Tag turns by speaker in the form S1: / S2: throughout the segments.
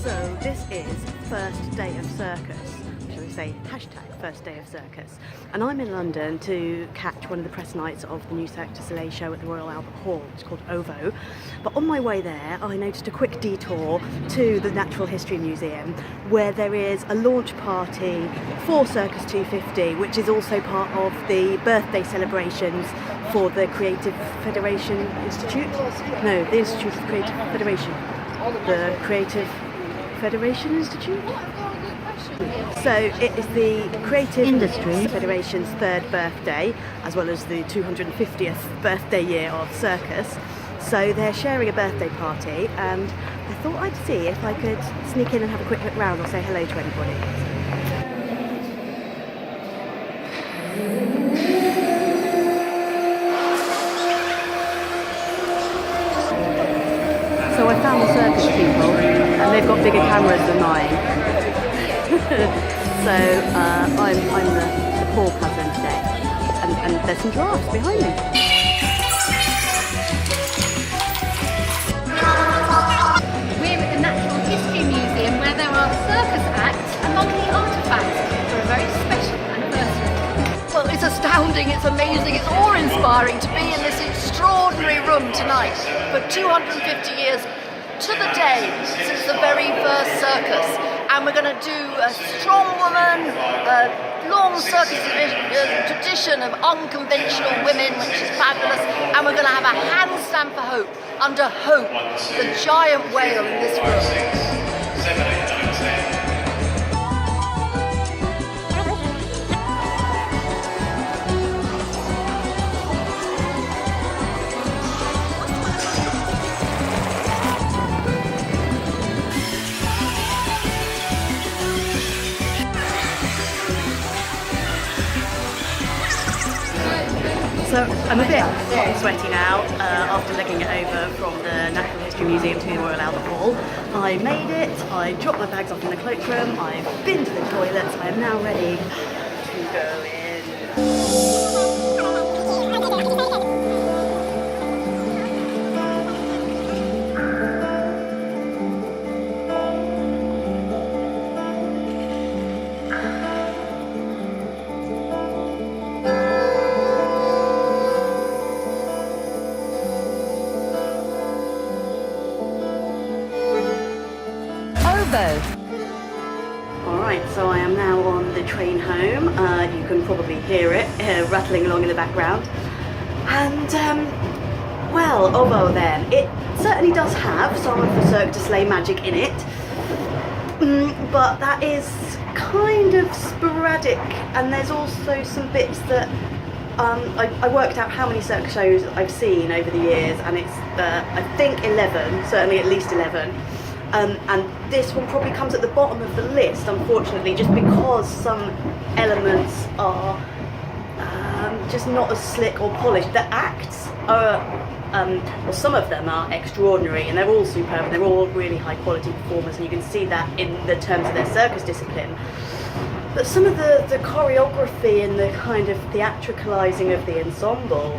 S1: So this is first day of Circus, shall we say hashtag first day of Circus, and I'm in London to catch one of the press nights of the new Cirque Du Soleil show at the Royal Albert Hall. It's called OVO, but on my way there I noticed a quick detour to the Natural History Museum where there is a launch party for Circus 250, which is also part of the birthday celebrations for the Creative Federation Institute? No, the Institute of Creative Federation. The Creative Federation Institute? So it is the Creative Industries Federation's third birthday, as well as the 250th birthday year of Circus. So they're sharing a birthday party, and I thought I'd see if I could sneak in and have a quick look round or say hello to anybody. So I found the circus people, and they've got bigger cameras than mine. So I'm the poor cousin today, and there's some giraffes behind me.
S2: We're at the Natural History Museum where there are circus acts and monkey artefacts for a very special anniversary.
S3: Well, it's astounding, it's amazing, it's awe-inspiring to be in this extraordinary room tonight for 250 years to the day since the very first circus. And we're going to do a strong woman, a long circus tradition of unconventional women, which is fabulous. And we're going to have a handstand for hope, under Hope, the giant whale in this room.
S1: So I'm a bit hot and sweaty now after legging it over from the Natural History Museum to the Royal Albert Hall. I made it, I dropped my bags off in the cloakroom, I've been to the toilets, I am now ready to go in. Alright, so I am now on the train home. You can probably hear it rattling along in the background. And, well, OVO then. It certainly does have some of the Cirque Du Soleil magic in it, but that is kind of sporadic, and there's also some bits that I worked out how many circus shows I've seen over the years, and it's, I think 11, certainly at least 11. And this one probably comes at the bottom of the list, unfortunately, just because some elements are just not as slick or polished. The acts are, well, some of them are extraordinary, and they're all superb, and they're all really high quality performers, and you can see that in the terms of their circus discipline. But some of the choreography and the kind of theatricalising of the ensemble,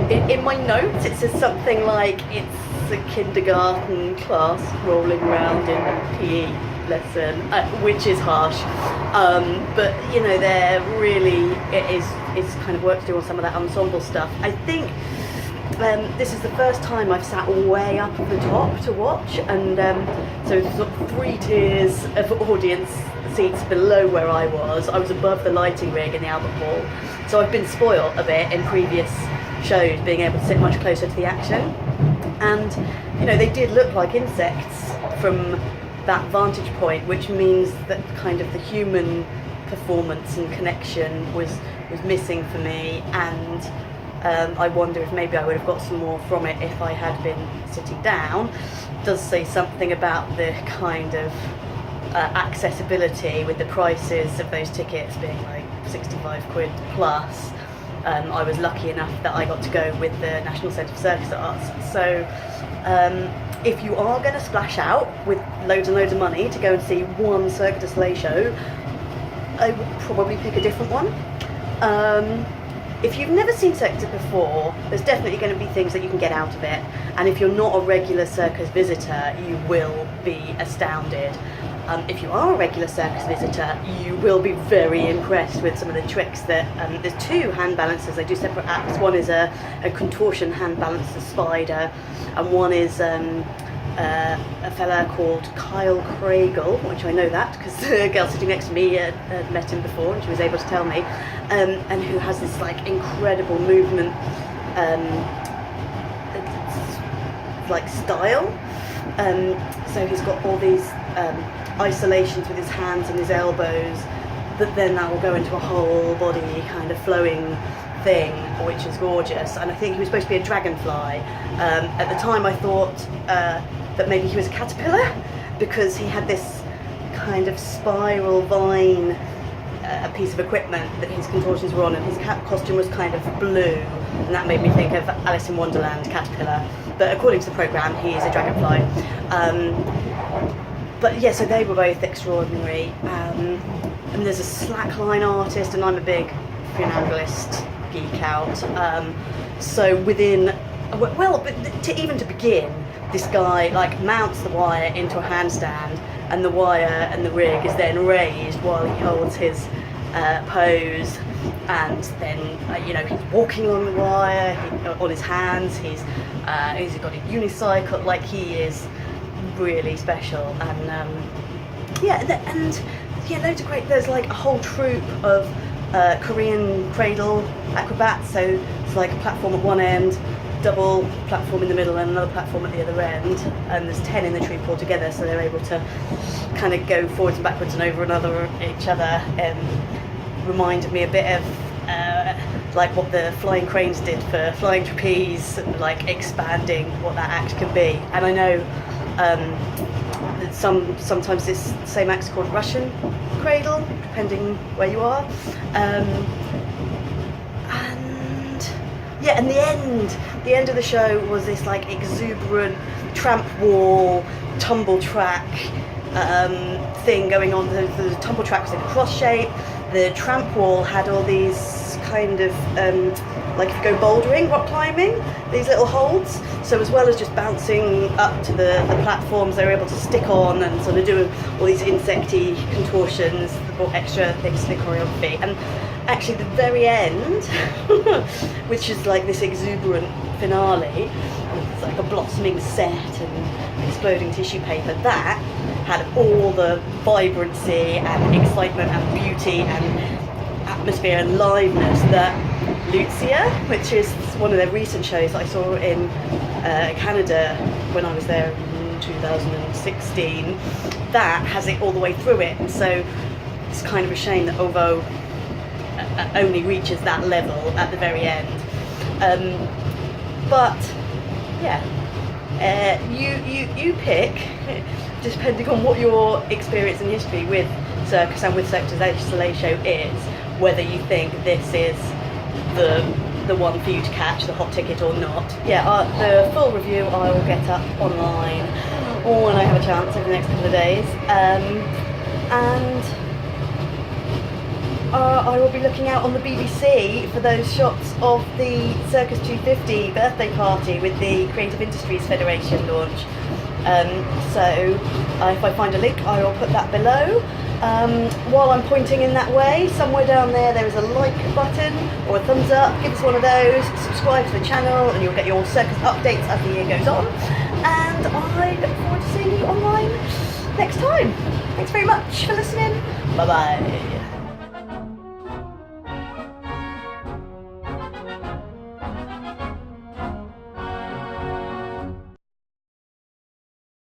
S1: in my notes it says something like it's a kindergarten class rolling around in a PE lesson, which is harsh, but you know, they're really, it's kind of work to do on some of that ensemble stuff. I think this is the first time I've sat way up at the top to watch, and so sort of 3 tiers of audience seats below where I was. I was above the lighting rig in the Albert Hall, so I've been spoiled a bit in previous shows, being able to sit much closer to the action. And you know, they did look like insects from that vantage point, which means that kind of the human performance and connection was missing for me, and I wonder if maybe I would have got some more from it if I had been sitting down. It does say something about the kind of accessibility, with the prices of those tickets being like 65 quid plus. I was lucky enough that I got to go with the National Centre for Circus Arts. So if you are going to splash out with loads and loads of money to go and see one Cirque Du Soleil show, I would probably pick a different one. if you've never seen Circus before, there's definitely going to be things that you can get out of it. And if you're not a regular circus visitor, you will be astounded. If you are a regular circus visitor, you will be very impressed with some of the tricks that, there's 2 hand balances. They do separate acts. One is a contortion hand balance, a spider, and one is a fella called Kyle Craigle, which I know that because the girl sitting next to me had met him before and she was able to tell me, and who has this like incredible movement, like style. So he's got all these isolations with his hands and his elbows that then that will go into a whole body kind of flowing thing, which is gorgeous. And I think he was supposed to be a dragonfly. At the time I thought that maybe he was a caterpillar because he had this kind of spiral vine, a piece of equipment that his contortions were on, and his costume was kind of blue, and that made me think of Alice in Wonderland caterpillar. But according to the programme, he is a dragonfly. But yeah, so they were both extraordinary. And there's a slackline artist, and I'm a big funambulist geek out. So within, well, but even to begin, this guy like mounts the wire into a handstand, and the wire and the rig is then raised while he holds his pose, and then you know, he's walking along the wire on his hands. He's got a unicycle. Like, he is really special. And yeah, loads of great. There's like a whole troupe of Korean cradle acrobats. So it's like a platform at one end, double platform in the middle, and another platform at the other end, and there's 10 in the troupe altogether, so they're able to kind of go forwards and backwards and over each other. Reminded me a bit of like what the flying cranes did for flying trapeze, like expanding what that act can be. And I know that sometimes this same act's called Russian cradle, depending where you are. Yeah, and the end of the show was this like exuberant tramp wall, tumble track thing going on. The tumble track was in a cross shape. The tramp wall had all these kind of, like if you go bouldering, rock climbing, these little holds. So as well as just bouncing up to the platforms, they were able to stick on and sort of do all these insecty contortions, or extra things to the choreography. And actually the very end, which is like this exuberant finale, it's like a blossoming set and exploding tissue paper, that had all the vibrancy and excitement and beauty and atmosphere and liveness that Lucia, which is one of their recent shows that I saw in Canada when I was there in 2016, that has it all the way through it. And so it's kind of a shame that OVO only reaches that level at the very end. But yeah, you pick, depending on what your experience and history with Circus and with Cirque du Soleil show is, whether you think this is the one for you to catch, the hot ticket, or not. Yeah, the full review I will get up online when I have a chance over the next couple of days. And I will be looking out on the BBC for those shots of the Circus 250 birthday party with the Creative Industries Federation launch. So if I find a link, I will put that below. While I'm pointing in that way, somewhere down there is a like button or a thumbs up. Give us one of those, subscribe to the channel, and you'll get your circus updates as the year goes on. And I look forward to seeing you online next time. Thanks very much for listening. Bye bye.